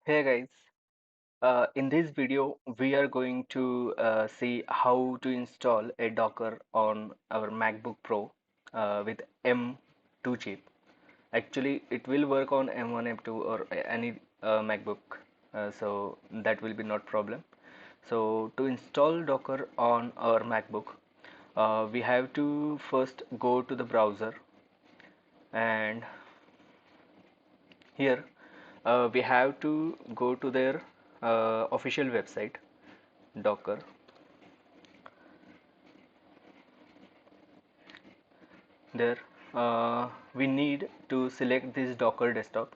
Hey guys, in this video we are going to see how to install a Docker on our MacBook Pro with M2 chip. Actually, it will work on M1, M2 or any MacBook, so that will be not problem. So to install Docker on our MacBook, we have to first go to the browser and here we have to go to their official website Docker. There we need to select this Docker desktop.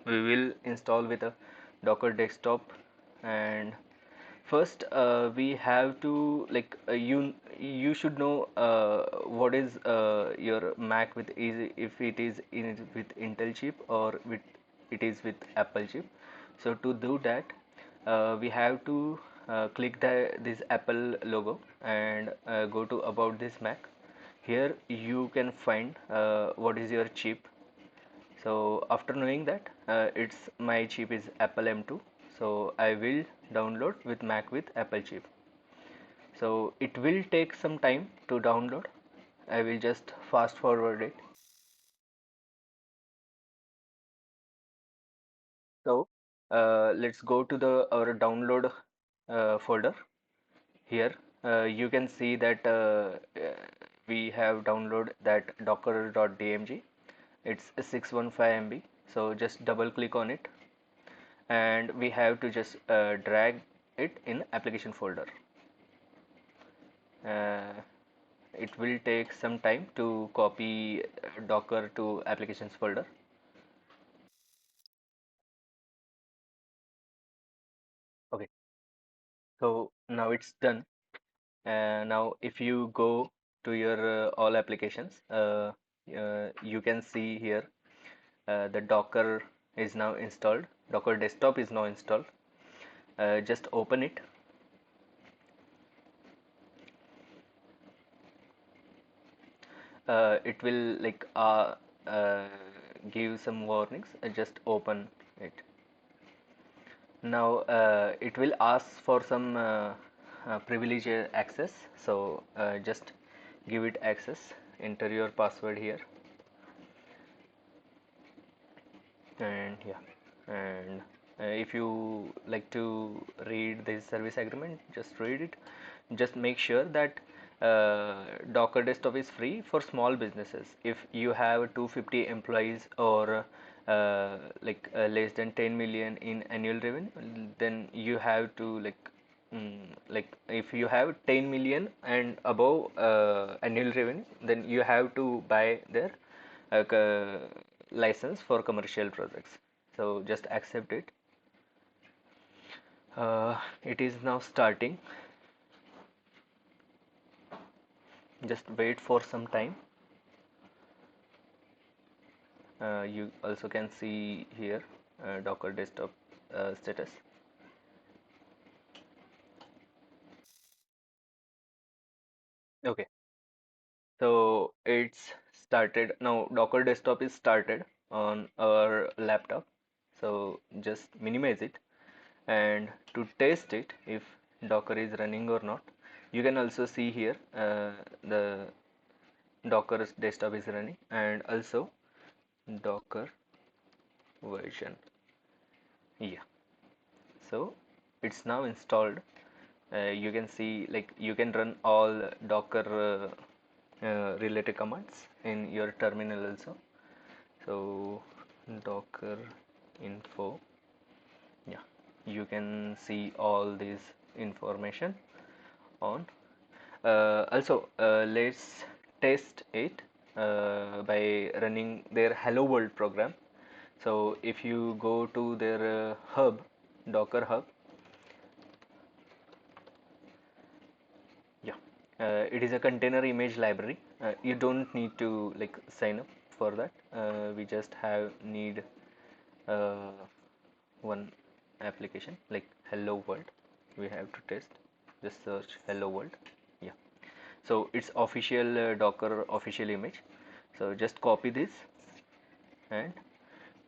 We will install with a Docker desktop, and first we have to you should know what is your Mac with is if it is with Intel chip or with it is with Apple chip. So to do that, we have to click this Apple logo and go to about this Mac. Here you can find what is your chip. So after knowing that, it's my chip is Apple M2, so I will download with Mac with Apple chip. So it will take some time to download. I will just fast forward it. So let's go to the our download folder. Here you can see that we have downloaded that docker.dmg. It's a 615 MB, so just double click on it and we have to just drag it in application folder. uh, it will take some time to copy Docker to applications folder. Okay, so now it's done. Now if you go to your all applications, you can see here the Docker is now installed. Docker desktop is now installed. Just open it. It will uh, give some warnings. Just open it. Now it will ask for some privilege access. So just give it access. Enter your password here, and yeah, and if you like to read this service agreement, just read it. Just make sure that Docker desktop is free for small businesses. If you have 250 employees or less than 10 million in annual revenue, then you have to if you have 10 million and above annual revenue, then you have to buy their license for commercial projects. So just accept it. It is now starting. Just wait for some time. You also can see here Docker desktop status. Okay, so it's started now. Docker desktop is started on our laptop. So just minimize it, and to test it if Docker is running or not, you can also see here the Docker desktop is running, and also Docker version. Yeah, so it's now installed. You can see you can run all Docker related commands in your terminal also. So Docker info, yeah, you can see all this information on. Also, let's test it by running their Hello World program. So if you go to their hub, Docker hub, yeah, it is a container image library. You don't need to sign up for that. We just have need uh, one application like Hello World. We have to test. Just search Hello World. Yeah. So it's official Docker official image. So just copy this and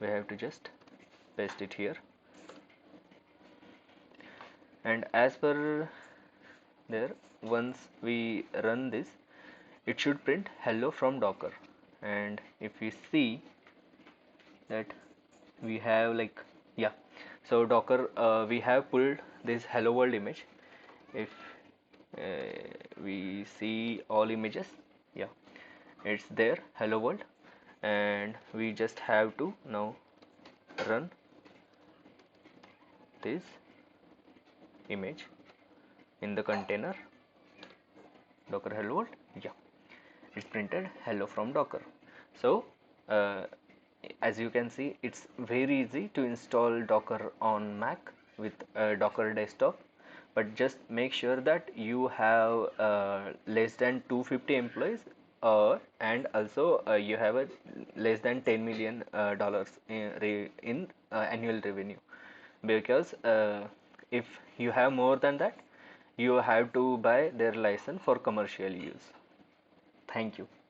we have to just paste it here. And as per there, once we run this, it should print hello from Docker. And if we see that we have like, yeah, so Docker, we have pulled this hello world image. If we see all images, yeah, it's there, hello world. And we just have to now run this image in the container docker hello world. Yeah, it's printed hello from Docker. So uh, as you can see, it's very easy to install Docker on Mac with Docker desktop, but just make sure that you have less than 250 employees, and also you have a less than 10 million dollars in annual revenue, because if you have more than that, you have to buy their license for commercial use. Thank you.